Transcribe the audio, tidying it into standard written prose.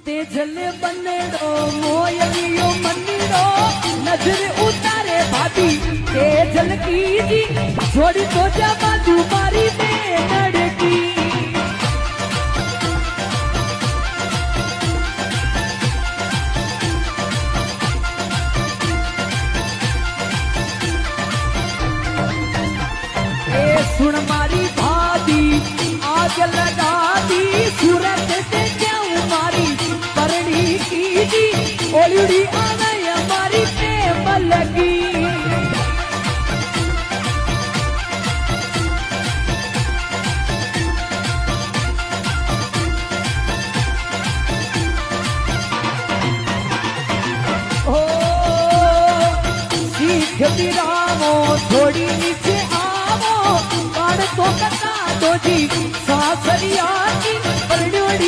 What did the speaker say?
तेजले बनेड़ो मोयलियो मनीड़ो नजर उतारे भाभी तेजल की जी जोड़ी तो जा बाजू मारी बेनड़ की ए सुन मारी भाभी आग लगा दी सूरत से क्यों मारी परड़ी की जी ओलड़ी आवे हमारी प्रेम लगी ओ सीख बिरामो थोड़ी नीचे आवो कान तो कटा दो जी सासरिया की परड़ी